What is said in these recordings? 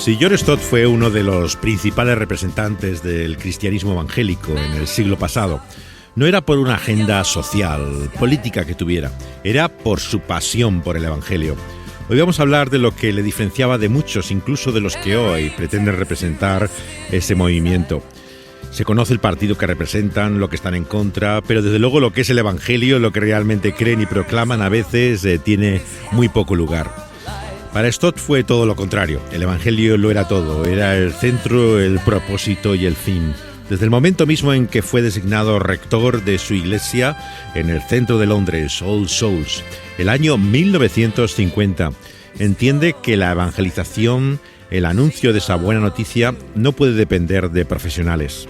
Sí, John Stott fue uno de los principales representantes del cristianismo evangélico en el siglo pasado. No era por una agenda social, política que tuviera, era por su pasión por el evangelio. Hoy vamos a hablar de lo que le diferenciaba de muchos, incluso de los que hoy pretenden representar ese movimiento. Se conoce el partido que representan, lo que están en contra, pero desde luego lo que es el evangelio, lo que realmente creen y proclaman, a veces tiene muy poco lugar. Para Stott fue todo lo contrario. El evangelio lo era todo, era el centro, el propósito y el fin. Desde el momento mismo en que fue designado rector de su iglesia en el centro de Londres, All Souls, el año 1950, entiende que la evangelización, el anuncio de esa buena noticia, no puede depender de profesionales,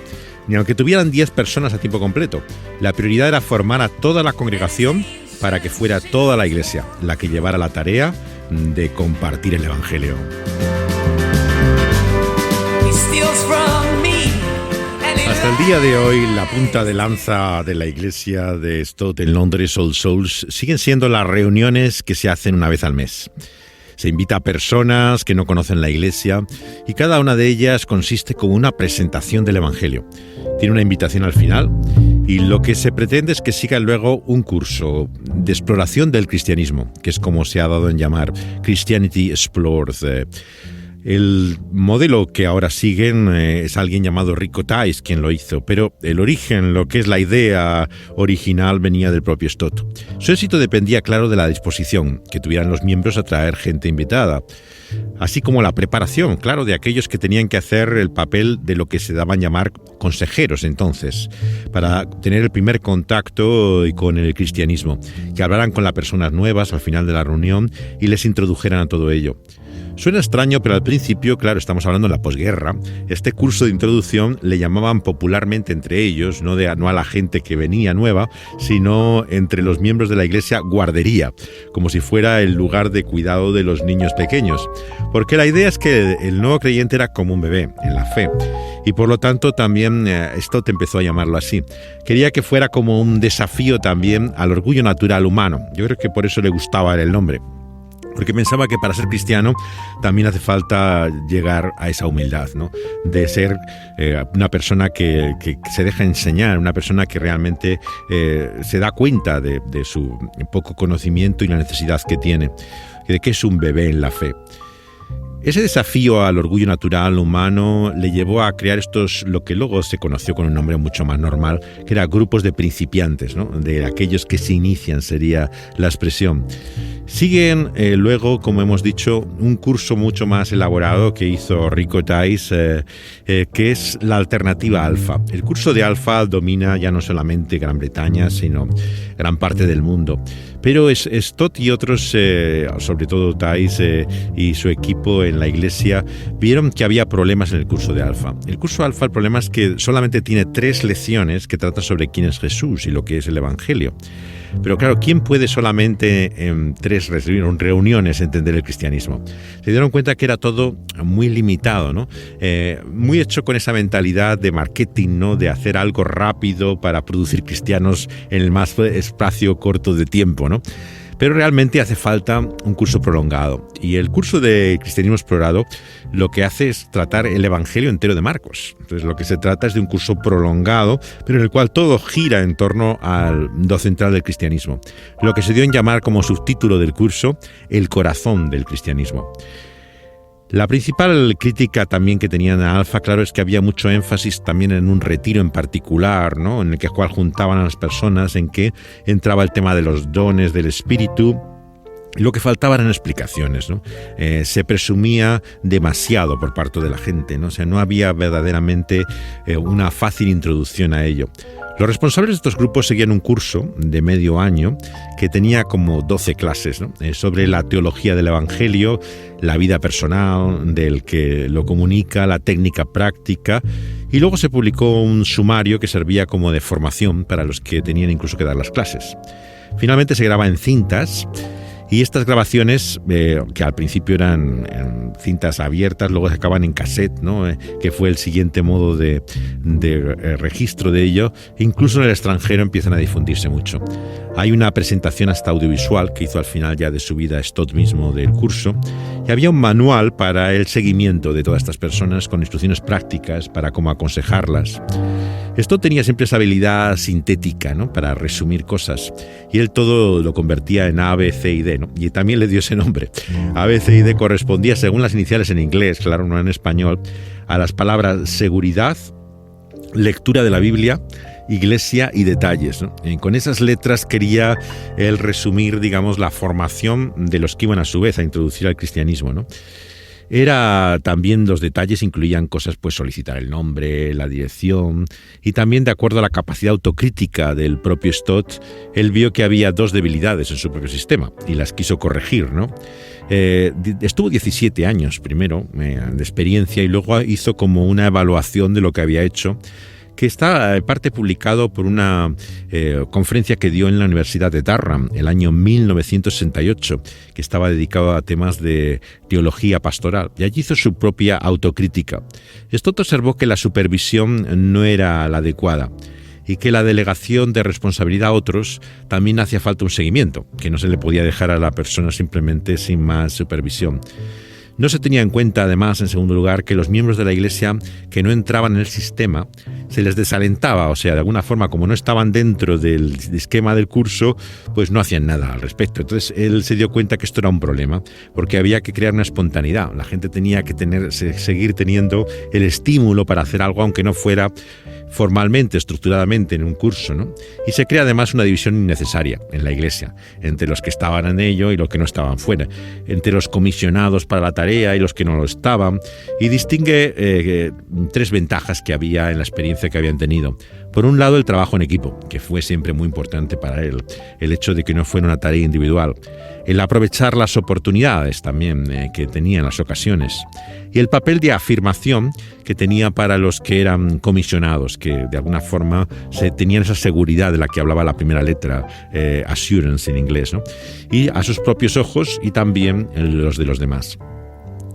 ni aunque tuvieran 10 personas a tiempo completo. La prioridad era formar a toda la congregación para que fuera toda la iglesia la que llevara la tarea de compartir el evangelio. Hasta el día de hoy, la punta de lanza de la iglesia de Stott en Londres, All Souls, siguen siendo las reuniones que se hacen una vez al mes. Se invita a personas que no conocen la iglesia y cada una de ellas consiste como una presentación del evangelio. Tiene una invitación al final y lo que se pretende es que siga luego un curso de exploración del cristianismo, que es como se ha dado en llamar Christianity Explored. El modelo que ahora siguen es alguien llamado Rico Tice quien lo hizo, pero el origen, lo que es la idea original, venía del propio Stott. Su éxito dependía, claro, de la disposición que tuvieran los miembros a traer gente invitada, así como la preparación, claro, de aquellos que tenían que hacer el papel de lo que se daban llamar consejeros entonces, para tener el primer contacto con el cristianismo, que hablaran con las personas nuevas al final de la reunión y les introdujeran a todo ello. Suena extraño, pero al principio, claro, estamos hablando de la posguerra, este curso de introducción le llamaban popularmente entre ellos, no a la gente que venía nueva, sino entre los miembros de la iglesia, guardería, como si fuera el lugar de cuidado de los niños pequeños. Porque la idea es que el nuevo creyente era como un bebé en la fe. Y por lo tanto también Stott empezó a llamarlo así. Quería que fuera como un desafío también al orgullo natural humano. Yo creo que por eso le gustaba el nombre. Porque pensaba que para ser cristiano también hace falta llegar a esa humildad, ¿no? De ser una persona que se deja enseñar, una persona que realmente se da cuenta de su poco conocimiento y la necesidad que tiene, de que es un bebé en la fe. Ese desafío al orgullo natural humano le llevó a crear lo que luego se conoció con un nombre mucho más normal, que eran grupos de principiantes, ¿no? De aquellos que se inician, sería la expresión. Siguen luego, como hemos dicho, un curso mucho más elaborado que hizo Rico Tice, que es la alternativa alfa. El curso de alfa domina ya no solamente Gran Bretaña, sino gran parte del mundo. Pero Stott y otros, sobre todo Tice y su equipo en la iglesia, vieron que había problemas en el curso de alfa. El curso alfa, el problema es que solamente tiene 3 lecciones que tratan sobre quién es Jesús y lo que es el evangelio. Pero claro, ¿quién puede solamente en 3 reuniones entender el cristianismo? Se dieron cuenta que era todo muy limitado, ¿no? Muy hecho con esa mentalidad de marketing, ¿no? De hacer algo rápido para producir cristianos en el más espacio corto de tiempo, ¿no? Pero realmente hace falta un curso prolongado. Y el curso de Cristianismo Explorado lo que hace es tratar el Evangelio entero de Marcos. Entonces lo que se trata es de un curso prolongado, pero en el cual todo gira en torno al do central del cristianismo. Lo que se dio en llamar como subtítulo del curso, el corazón del cristianismo. La principal crítica también que tenían a Alfa, claro, es que había mucho énfasis también en un retiro en particular, ¿no? En el cual juntaban a las personas, en que entraba el tema de los dones del Espíritu. Lo que faltaba eran explicaciones, ¿no? Se presumía demasiado por parte de la gente, ¿no? O sea, no había verdaderamente una fácil introducción a ello. Los responsables de estos grupos seguían un curso de medio año que tenía como 12 clases, ¿no? Sobre la teología del Evangelio, la vida personal del que lo comunica, la técnica práctica, y luego se publicó un sumario que servía como de formación para los que tenían incluso que dar las clases. Finalmente se graba en cintas Y estas grabaciones, que al principio eran en cintas abiertas, luego se acaban en cassette, ¿no? Que fue el siguiente modo de registro de ello, incluso en el extranjero empiezan a difundirse mucho. Hay una presentación hasta audiovisual que hizo al final ya de su vida Stott mismo del curso, y había un manual para el seguimiento de todas estas personas con instrucciones prácticas para cómo aconsejarlas. Stott tenía siempre esa habilidad sintética, ¿no? Para resumir cosas, y él todo lo convertía en A, B, C y D, ¿no? Y también le dio ese nombre. A, B, C y D correspondía, según las iniciales en inglés, claro, no en español, a las palabras seguridad, lectura de la Biblia, iglesia y detalles, ¿no? Con esas letras quería él resumir, digamos, la formación de los que iban a su vez a introducir al cristianismo, ¿no? Era también, los detalles incluían cosas, pues solicitar el nombre, la dirección, y también de acuerdo a la capacidad autocrítica del propio Stott, él vio que había dos debilidades en su propio sistema y las quiso corregir, ¿no? Estuvo 17 años primero de experiencia y luego hizo como una evaluación de lo que había hecho, que está en parte publicado por una conferencia que dio en la Universidad de Durham el año 1968, que estaba dedicado a temas de teología pastoral, y allí hizo su propia autocrítica. Stott observó que la supervisión no era la adecuada y que la delegación de responsabilidad a otros también hacía falta un seguimiento, que no se le podía dejar a la persona simplemente sin más supervisión. No se tenía en cuenta, además, en segundo lugar, que los miembros de la Iglesia que no entraban en el sistema se les desalentaba, o sea, de alguna forma, como no estaban dentro del esquema del curso, pues no hacían nada al respecto. Entonces, él se dio cuenta que esto era un problema, porque había que crear una espontaneidad. La gente tenía que seguir teniendo el estímulo para hacer algo, aunque no fuera formalmente, estructuradamente en un curso, ¿no? Y se crea además una división innecesaria en la Iglesia, entre los que estaban en ello y los que no estaban fuera, entre los comisionados para la tarea y los que no lo estaban, y distingue tres ventajas que había en la experiencia que habían tenido. Por un lado, el trabajo en equipo, que fue siempre muy importante para él, el hecho de que no fuera una tarea individual, el aprovechar las oportunidades también que tenía en las ocasiones, y el papel de afirmación que tenía para los que eran comisionados, que de alguna forma tenían esa seguridad de la que hablaba la primera letra, assurance en inglés, ¿no? Y a sus propios ojos y también los de los demás.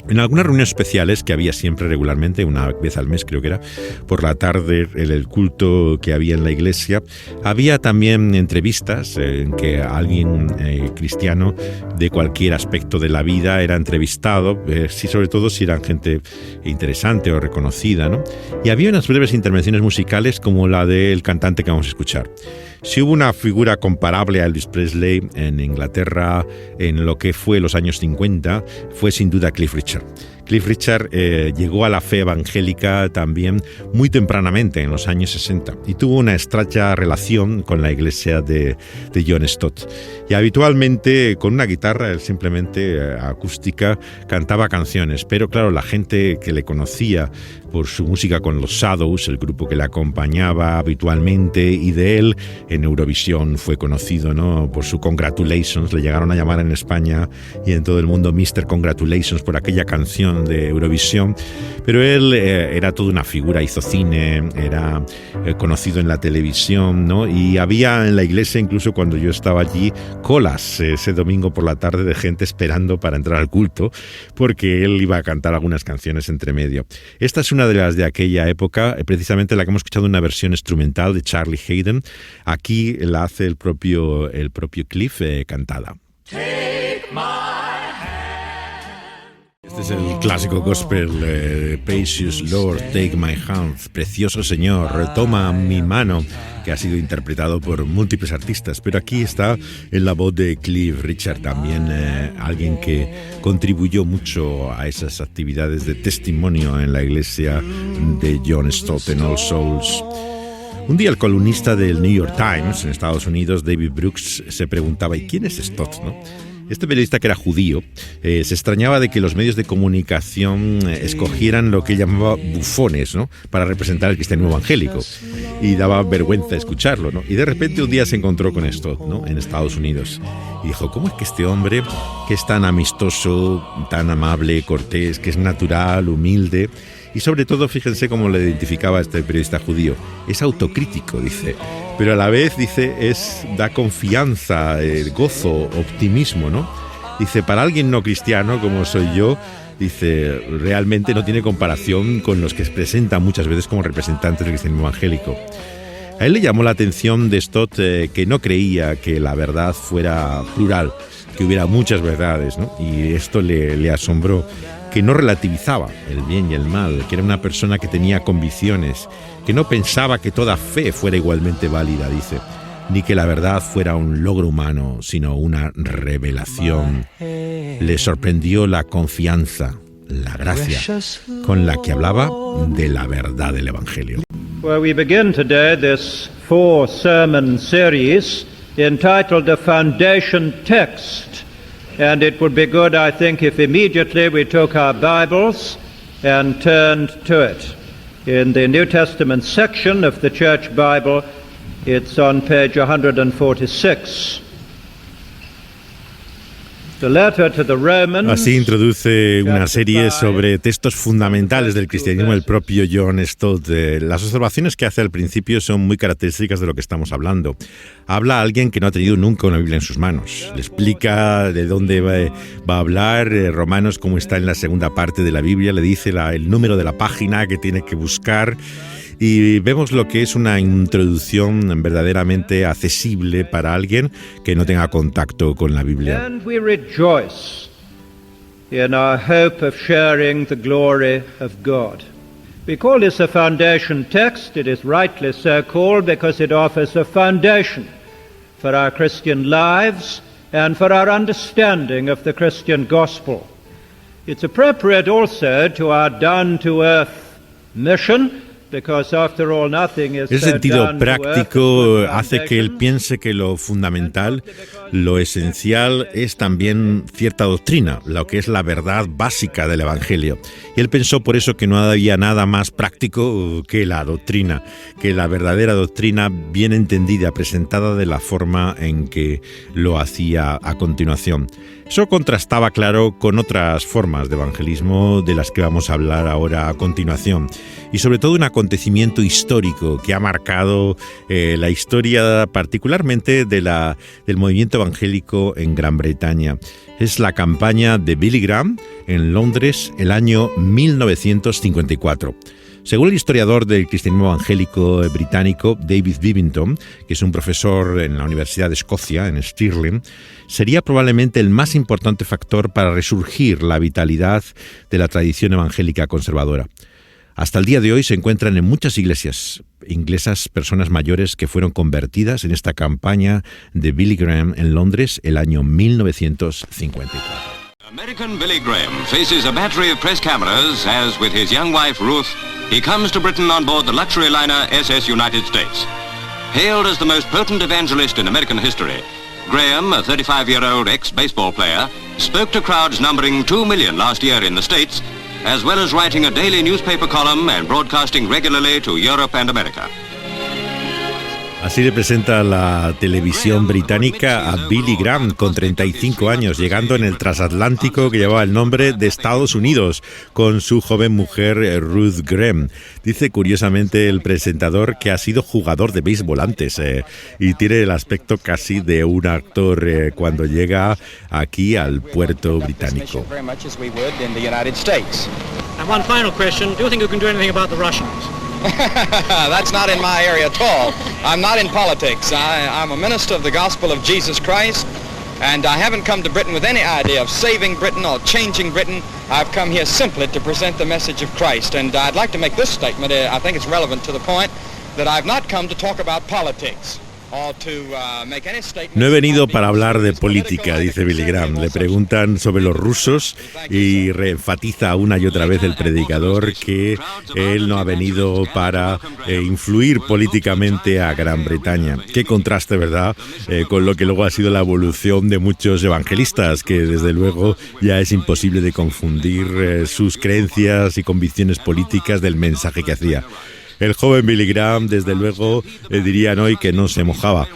En algunas reuniones especiales que había siempre regularmente, una vez al mes creo que era, por la tarde, el culto que había en la iglesia, había también entrevistas en que alguien cristiano de cualquier aspecto de la vida era entrevistado, sobre todo si eran gente interesante o reconocida, ¿no? Y había unas breves intervenciones musicales como la del cantante que vamos a escuchar. Si hubo una figura comparable a Elvis Presley en Inglaterra en lo que fue los años 50, fue sin duda Cliff Richard. Cliff Richard llegó a la fe evangélica también muy tempranamente, en los años 60, y tuvo una estrecha relación con la iglesia de John Stott. Y habitualmente con una guitarra, él simplemente acústica, cantaba canciones, pero claro, la gente que le conocía por su música con los Shadows, el grupo que le acompañaba habitualmente, y de él en Eurovisión fue conocido, ¿no? Por su Congratulations, le llegaron a llamar en España y en todo el mundo Mr. Congratulations por aquella canción de Eurovisión, pero él era toda una figura, hizo cine, era conocido en la televisión, ¿no? Y había en la iglesia, incluso cuando yo estaba allí, colas ese domingo por la tarde de gente esperando para entrar al culto, porque él iba a cantar algunas canciones entre medio. Esta es una de las de aquella época, precisamente la que hemos escuchado en una versión instrumental de Charlie Haydn. Aquí la hace el propio Cliff cantada. Take my Este es el clásico gospel, Precious Lord, Take My Hand, Precioso Señor, Toma mi mano, que ha sido interpretado por múltiples artistas, pero aquí está en la voz de Cliff Richard, también alguien que contribuyó mucho a esas actividades de testimonio en la iglesia de John Stott en All Souls. Un día el columnista del New York Times en Estados Unidos, David Brooks, se preguntaba ¿y quién es Stott, no? Este periodista, que era judío, se extrañaba de que los medios de comunicación escogieran lo que él llamaba bufones, ¿no?, para representar el cristianismo evangélico, y daba vergüenza escucharlo, ¿no? Y de repente un día se encontró con esto, ¿no?, en Estados Unidos, y dijo, ¿cómo es que este hombre, que es tan amistoso, tan amable, cortés, que es natural, humilde, y sobre todo, fíjense cómo le identificaba a este periodista judío, es autocrítico, dice, pero a la vez, dice, da confianza, gozo, optimismo, ¿no? Dice, para alguien no cristiano como soy yo, dice, realmente no tiene comparación con los que se presentan muchas veces como representantes del cristianismo evangélico. A él le llamó la atención de Stott que no creía que la verdad fuera plural, que hubiera muchas verdades, ¿no? Y esto le asombró, que no relativizaba el bien y el mal, que era una persona que tenía convicciones, que no pensaba que toda fe fuera igualmente válida, dice, ni que la verdad fuera un logro humano, sino una revelación. Le sorprendió la confianza, la gracia con la que hablaba de la verdad del Evangelio. Well, we begin today this 4-sermon series entitled The Foundation Text. And it would be good, I think, if immediately we took our Bibles and turned to it. In the New Testament section of the Church Bible, it's on page 146. Así introduce una serie sobre textos fundamentales del cristianismo el propio John Stott. Las observaciones que hace al principio son muy características de lo que estamos hablando. Habla a alguien que no ha tenido nunca una Biblia en sus manos. Le explica de dónde va a hablar, Romanos, cómo está en la segunda parte de la Biblia, le dice el número de la página que tiene que buscar. Y vemos lo que es una introducción verdaderamente accesible para alguien que no tenga contacto con la Biblia. And we rejoice in our hope of sharing the glory of God. We call this a foundation text. It is rightly so called because it offers a foundation for our Christian lives and for our understanding of the Christian gospel. It's appropriate also to our down-to-earth mission. El sentido práctico hace que él piense que lo fundamental, lo esencial, es también cierta doctrina, lo que es la verdad básica del Evangelio. Y él pensó por eso que no había nada más práctico que la doctrina, que la verdadera doctrina bien entendida, presentada de la forma en que lo hacía a continuación. Eso contrastaba, claro, con otras formas de evangelismo de las que vamos a hablar ahora a continuación. Y sobre todo un acontecimiento histórico que ha marcado la historia particularmente del movimiento evangélico en Gran Bretaña. Es la campaña de Billy Graham en Londres el año 1954. Según el historiador del cristianismo evangélico británico David Bivington, que es un profesor en la Universidad de Escocia, en Stirling, sería probablemente el más importante factor para resurgir la vitalidad de la tradición evangélica conservadora. Hasta el día de hoy se encuentran en muchas iglesias inglesas personas mayores que fueron convertidas en esta campaña de Billy Graham en Londres el año 1954. American Billy Graham faces a battery of press cameras as, with his young wife Ruth, he comes to Britain on board the luxury liner SS United States. Hailed as the most potent evangelist in American history, Graham, a 35-year-old ex-baseball player, spoke to crowds numbering 2 million last year in the States, as well as writing a daily newspaper column and broadcasting regularly to Europe and America. Así le presenta la televisión británica a Billy Graham, con 35 años, llegando en el transatlántico que llevaba el nombre de Estados Unidos, con su joven mujer Ruth Graham. Dice curiosamente el presentador que ha sido jugador de béisbol antes y tiene el aspecto casi de un actor cuando llega aquí al puerto británico. And one final question, do you think you can do anything about the Russians? That's not in my area at all. I'm not in politics. I'm a minister of the gospel of Jesus Christ, and I haven't come to Britain with any idea of saving Britain or changing Britain. I've come here simply to present the message of Christ, and I'd like to make this statement. I think it's relevant to the point that I've not come to talk about politics. No he venido para hablar de política, dice Billy Graham. Le preguntan sobre los rusos y reenfatiza una y otra vez el predicador que él no ha venido para influir políticamente a Gran Bretaña. Qué contraste, ¿verdad?, con lo que luego ha sido la evolución de muchos evangelistas, que desde luego ya es imposible de confundir sus creencias y convicciones políticas del mensaje que hacía. El joven Billy Graham, desde luego, dirían hoy que no se mojaba,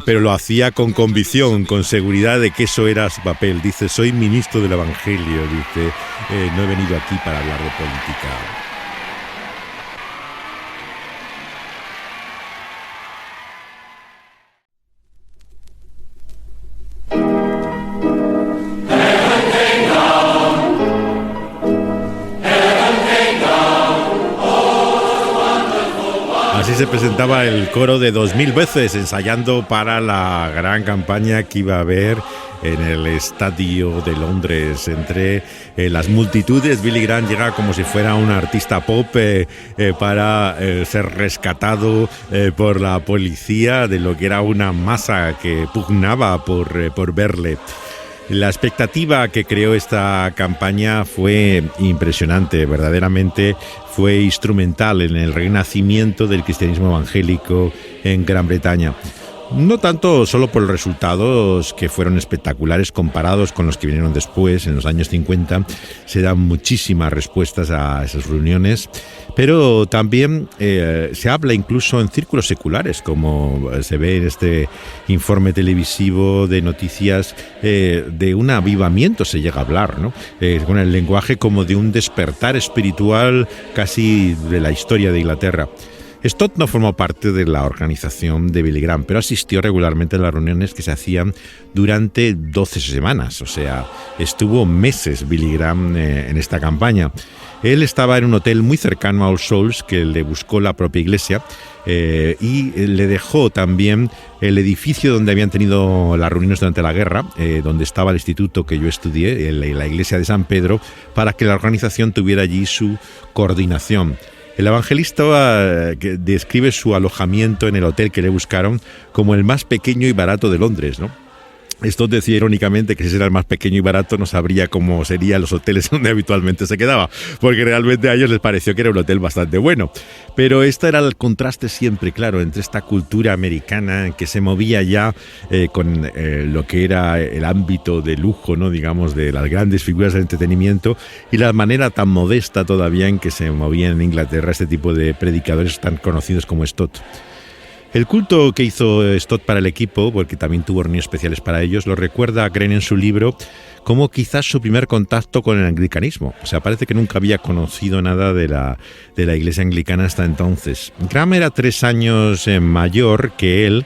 pero lo hacía con convicción, con seguridad de que eso era su papel. Dice, soy ministro del Evangelio, dice, no he venido aquí para hablar de política. Así se presentaba el coro de 2000 veces, ensayando para la gran campaña que iba a haber en el estadio de Londres. Entre las multitudes, Billy Graham llega como si fuera un artista pop para ser rescatado por la policía de lo que era una masa que pugnaba por verle. La expectativa que creó esta campaña fue impresionante, verdaderamente fue instrumental en el renacimiento del cristianismo evangélico en Gran Bretaña. No tanto solo por los resultados, que fueron espectaculares comparados con los que vinieron después, en los años 50, se dan muchísimas respuestas a esas reuniones, pero también se habla incluso en círculos seculares, como se ve en este informe televisivo de noticias, de un avivamiento se llega a hablar, ¿no? Con el lenguaje como de un despertar espiritual casi de la historia de Inglaterra. Stott no formó parte de la organización de Billy Graham, pero asistió regularmente a las reuniones que se hacían durante 12 semanas, o sea, estuvo meses Billy Graham en esta campaña. Él estaba en un hotel muy cercano a All Souls que le buscó la propia iglesia y le dejó también el edificio donde habían tenido las reuniones durante la guerra, donde estaba el instituto que yo estudié, la iglesia de San Pedro, para que la organización tuviera allí su coordinación. El evangelista describe su alojamiento en el hotel que le buscaron como el más pequeño y barato de Londres, ¿no? Esto decía irónicamente que si era el más pequeño y barato no sabría cómo serían los hoteles donde habitualmente se quedaba, porque realmente a ellos les pareció que era un hotel bastante bueno. Pero este era el contraste siempre, claro, entre esta cultura americana que se movía ya con lo que era el ámbito de lujo, ¿no? Digamos, de las grandes figuras del entretenimiento, y la manera tan modesta todavía en que se movían en Inglaterra este tipo de predicadores tan conocidos como Stott. El culto que hizo Stott para el equipo, porque también tuvo reuniones especiales para ellos, lo recuerda Graham en su libro como quizás su primer contacto con el anglicanismo. O sea, parece que nunca había conocido nada de la iglesia anglicana hasta entonces. Graham era 3 años mayor que él,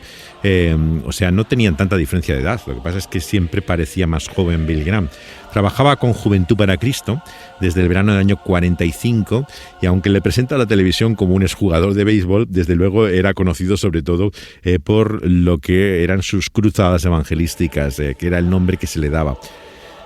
o sea, no tenían tanta diferencia de edad. Lo que pasa es que siempre parecía más joven Billy Graham. Trabajaba con Juventud para Cristo desde el verano del año 45 y aunque le presenta a la televisión como un exjugador de béisbol, desde luego era conocido sobre todo por lo que eran sus cruzadas evangelísticas, que era el nombre que se le daba.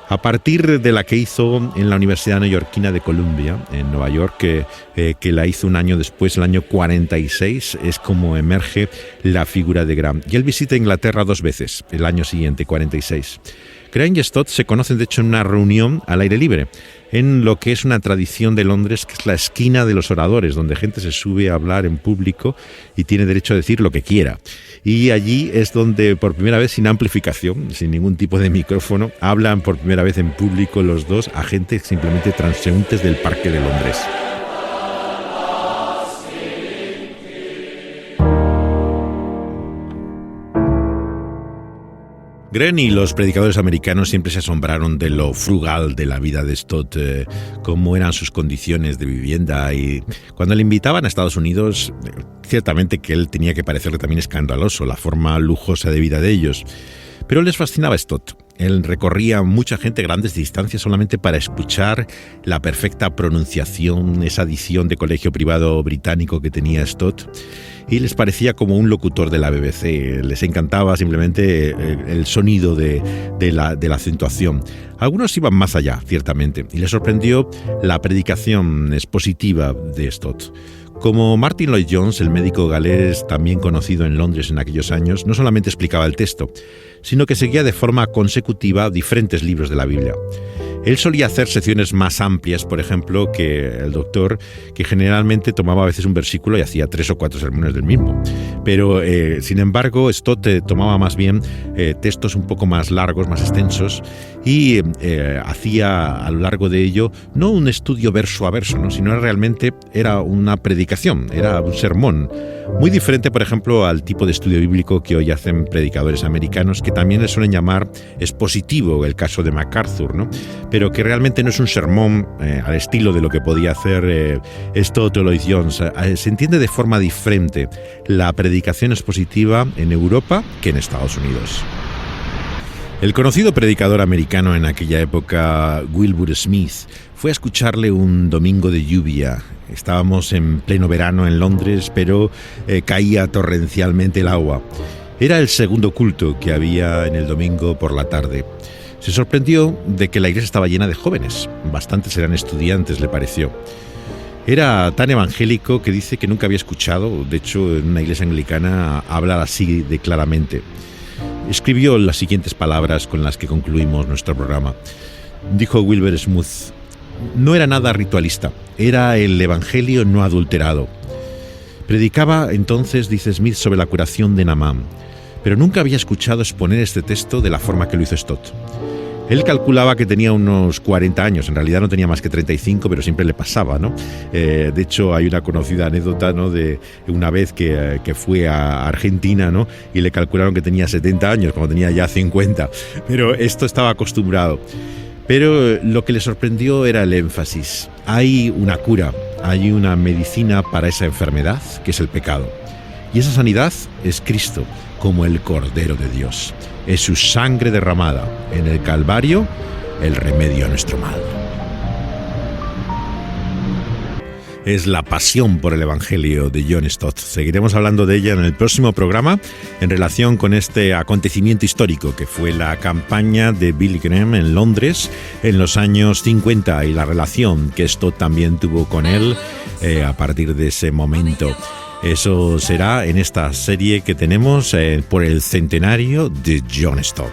A partir de la que hizo en la Universidad Neoyorquina de Columbia, en Nueva York, que la hizo un año después, el año 46, es como emerge la figura de Graham. Y él visita Inglaterra 2 veces, el año siguiente, 46. Graham y Stott se conocen de hecho en una reunión al aire libre, en lo que es una tradición de Londres, que es la esquina de los oradores, donde gente se sube a hablar en público y tiene derecho a decir lo que quiera. Y allí es donde por primera vez, sin amplificación, sin ningún tipo de micrófono, hablan por primera vez en público los dos a gente simplemente transeúntes del Parque de Londres. Graham y los predicadores americanos siempre se asombraron de lo frugal de la vida de Stott, cómo eran sus condiciones de vivienda, y cuando le invitaban a Estados Unidos, ciertamente que él tenía que parecerle también escandaloso la forma lujosa de vida de ellos. Pero les fascinaba Stott. Él recorría mucha gente grandes distancias solamente para escuchar la perfecta pronunciación, esa dicción de colegio privado británico que tenía Stott, y les parecía como un locutor de la BBC. Les encantaba simplemente el sonido de la acentuación. Algunos iban más allá, ciertamente, y les sorprendió la predicación expositiva de Stott. Como Martin Lloyd-Jones, el médico galés también conocido en Londres en aquellos años, no solamente explicaba el texto, sino que seguía de forma consecutiva diferentes libros de la Biblia. Él solía hacer secciones más amplias, por ejemplo, que el doctor, que generalmente tomaba a veces un versículo y hacía 3 o 4 sermones del mismo. Pero, sin embargo, Stott tomaba más bien textos un poco más largos, más extensos, y hacía a lo largo de ello no un estudio verso a verso, ¿no? Sino realmente era una predicación, era un sermón. Muy diferente, por ejemplo, al tipo de estudio bíblico que hoy hacen predicadores americanos, que también le suelen llamar expositivo, el caso de MacArthur, ¿no? Pero que realmente no es un sermón al estilo de lo que podía hacer Stott o Lloyd-Jones. Se entiende de forma diferente la predicación expositiva en Europa que en Estados Unidos. El conocido predicador americano en aquella época, Wilbur Smith, fue a escucharle un domingo de lluvia. Estábamos en pleno verano en Londres, pero caía torrencialmente el agua. Era el segundo culto que había en el domingo por la tarde. Se sorprendió de que la iglesia estaba llena de jóvenes. Bastantes eran estudiantes, le pareció. Era tan evangélico que dice que nunca había escuchado, de hecho en una iglesia anglicana hablar así de claramente. Escribió las siguientes palabras con las que concluimos nuestro programa. Dijo Wilbur Smith: no era nada ritualista, era el evangelio no adulterado. Predicaba entonces, dice Smith, sobre la curación de Naamán, pero nunca había escuchado exponer este texto de la forma que lo hizo Stott. Él calculaba que tenía unos 40 años, en realidad no tenía más que 35, pero siempre le pasaba, ¿no? De hecho, hay una conocida anécdota, ¿no?, de una vez que fue a Argentina, ¿no?, y le calcularon que tenía 70 años, cuando tenía ya 50, pero esto estaba acostumbrado. Pero lo que le sorprendió era el énfasis. Hay una cura, hay una medicina para esa enfermedad, que es el pecado. Y esa sanidad es Cristo, como el Cordero de Dios. Es su sangre derramada en el Calvario, el remedio a nuestro mal. Es la pasión por el Evangelio de John Stott. Seguiremos hablando de ella en el próximo programa en relación con este acontecimiento histórico que fue la campaña de Billy Graham en Londres en los años 50 y la relación que Stott también tuvo con él a partir de ese momento. Eso será en esta serie que tenemos por el centenario de John Stott.